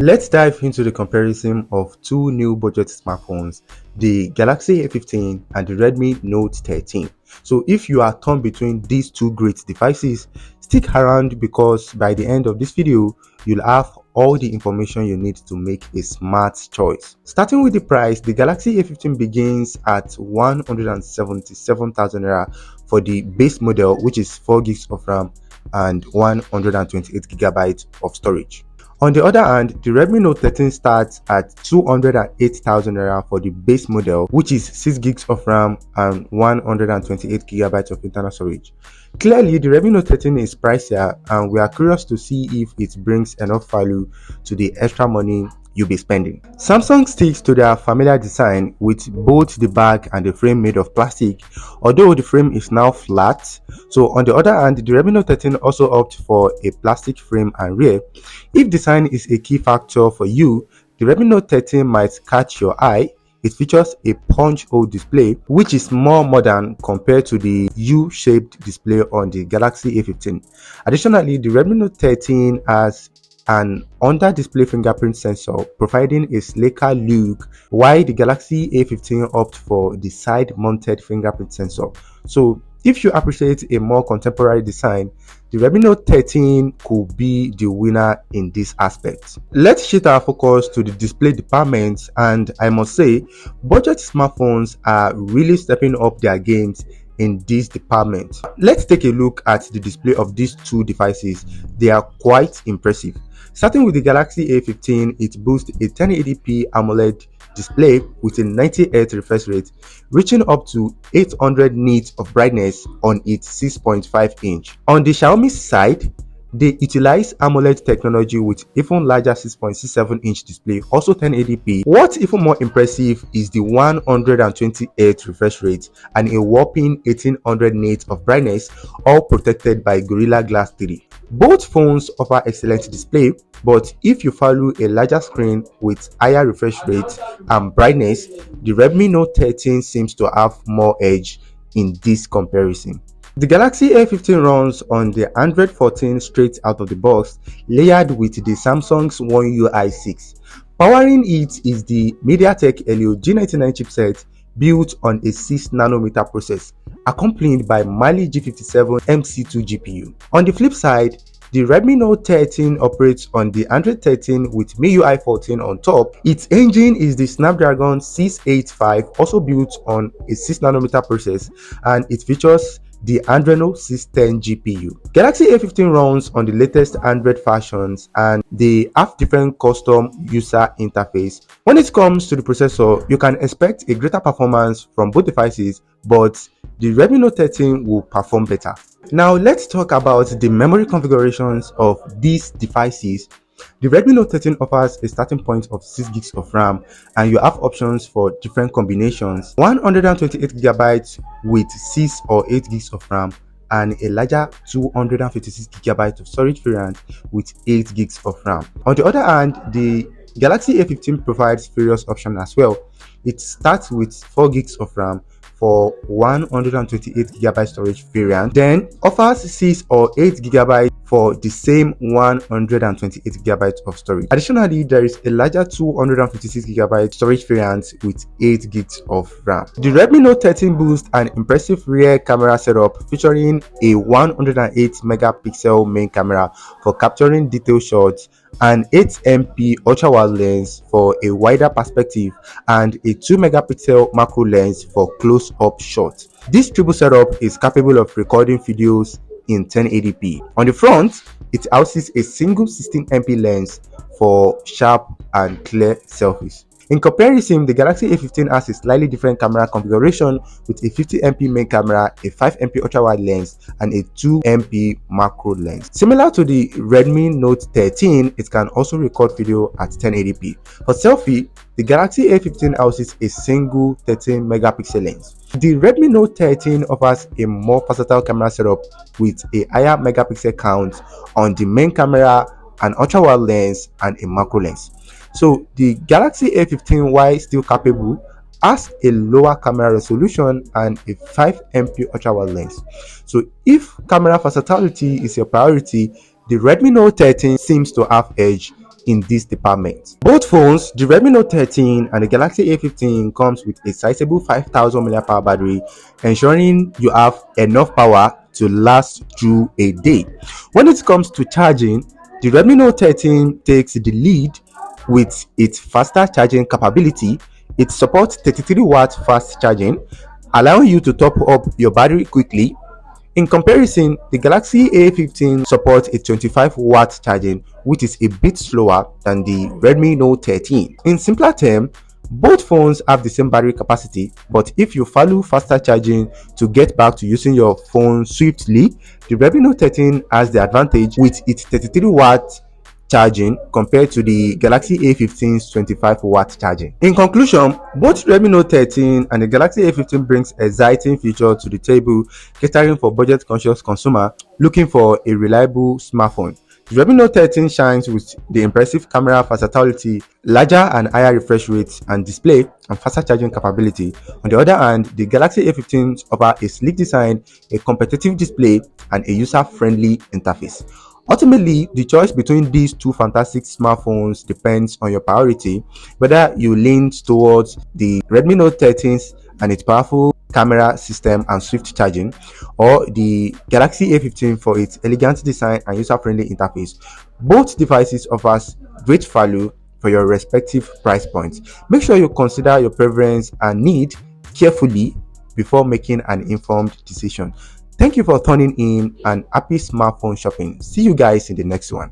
Let's dive into the comparison of two new budget smartphones, the Galaxy A15 and the Redmi Note 13. So if you are torn between these two great devices, stick around because by the end of this video, you'll have all the information you need to make a smart choice. Starting with the price, the Galaxy A15 begins at 177,000 naira for the base model, which is 4 gigs of RAM and 128 gigabytes of storage. On the other hand, the Redmi Note 13 starts at 208,000 naira for the base model, which is 6 gigs of RAM and 128 gigabytes of internal storage. Clearly, the Redmi Note 13 is pricier, and we are curious to see if it brings enough value to the extra money you'll be spending. Samsung sticks to their familiar design with both the back and the frame made of plastic, although the frame is now flat. So on the other hand, the Redmi Note 13 also opts for a plastic frame and rear. If design is a key factor for you, the Redmi Note 13 might catch your eye. It features a punch-hole display, which is more modern compared to the U-shaped display on the Galaxy A15. Additionally, the Redmi Note 13 has an under-display fingerprint sensor, providing a sleeker look, while the Galaxy A15 opts for the side-mounted fingerprint sensor. So if you appreciate a more contemporary design, the Redmi Note 13 could be the winner in this aspect. Let's shift our focus to the display department, and I must say, budget smartphones are really stepping up their games in this department. Let's take a look at the display of these two devices. They are quite impressive. Starting with the Galaxy A15, it boasts a 1080p AMOLED display with a 90Hz refresh rate, reaching up to 800 nits of brightness on its 6.5 inch. On the Xiaomi side, they utilize AMOLED technology with even larger 6.67 inch display, also 1080p. What's even more impressive is the 120Hz refresh rate and a whopping 1800 nits of brightness, all protected by Gorilla Glass 3. Both phones offer excellent display, but if you value a larger screen with higher refresh rate and brightness, the Redmi Note 13 seems to have more edge in this comparison. The Galaxy A15 runs on the Android 14 straight out of the box, layered with the Samsung's One UI 6. Powering it is the MediaTek Helio G99 chipset built on a 6nm process, accompanied by Mali G57 MC2 GPU. On the flip side, the Redmi Note 13 operates on the Android 13 with MIUI 14 on top. Its engine is the Snapdragon 685, also built on a 6nm process, and it features the Adreno 610 GPU. Galaxy A15 runs on the latest Android versions, and they have different custom user interface. When it comes to the processor, you can expect a greater performance from both devices, but the Redmi Note 13 will perform better. Now let's talk about the memory configurations of these devices. The Redmi Note 13 offers a starting point of 6 gigs of RAM, and you have options for different combinations: 128 gigabytes with 6 or 8 gigs of RAM, and a larger 256 gigabytes of storage variant with 8 gigs of RAM. On the other hand, the Galaxy A15 provides various options as well. It starts with 4 gigs of RAM for 128 gigabyte storage variant, then offers 6 or 8 gigabytes for the same 128 gigabytes of storage. Additionally, there is a larger 256 gigabyte storage variant with 8 gigs of RAM. The Redmi Note 13 boasts an impressive rear camera setup featuring a 108 megapixel main camera for capturing detailed shots, an 8MP ultra-wide lens for a wider perspective, and a 2 megapixel macro lens for close-up shots. This triple setup is capable of recording videos in 1080p. On the front, it houses a single 16MP lens for sharp and clear selfies. In comparison, the Galaxy A15 has a slightly different camera configuration with a 50MP main camera, a 5MP ultra-wide lens, and a 2MP macro lens. Similar to the Redmi Note 13, it can also record video at 1080p. For selfie, the Galaxy A15 houses a single 13 megapixel lens. The Redmi Note 13 offers a more versatile camera setup with a higher megapixel count on the main camera, an ultra-wide lens, and a macro lens. So the Galaxy A15, while still capable, has a lower camera resolution and a 5MP ultra-wide lens. So if camera versatility is your priority, the Redmi Note 13 seems to have edge in this department. Both phones, the Redmi Note 13 and the Galaxy A15, comes with a sizable 5000 mAh battery, ensuring you have enough power to last through a day. When it comes to charging, the Redmi Note 13 takes the lead with its faster charging capability. It supports 33-watt fast charging, allowing you to top up your battery quickly. In comparison, the Galaxy A15 supports a 25-watt charging, which is a bit slower than the Redmi Note 13. In simpler terms, both phones have the same battery capacity, but if you value faster charging to get back to using your phone swiftly, the Redmi Note 13 has the advantage with its 33-watt charging compared to the Galaxy A15's 25-watt charging. In conclusion, both Redmi Note 13 and the Galaxy A15 brings exciting features to the table, catering for budget-conscious consumer looking for a reliable smartphone. The Redmi Note 13 shines with the impressive camera versatility, larger and higher refresh rates and display, and faster charging capability. On the other hand, the Galaxy A15 offers a sleek design, a competitive display, and a user-friendly interface. Ultimately, the choice between these two fantastic smartphones depends on your priority, whether you lean towards the Redmi Note 13 and its powerful camera system and swift charging, or the Galaxy A15 for its elegant design and user-friendly interface. Both devices offer great value for your respective price points. Make sure you consider your preference and need carefully before making an informed decision. Thank you for tuning in and happy smartphone shopping. See you guys in the next one.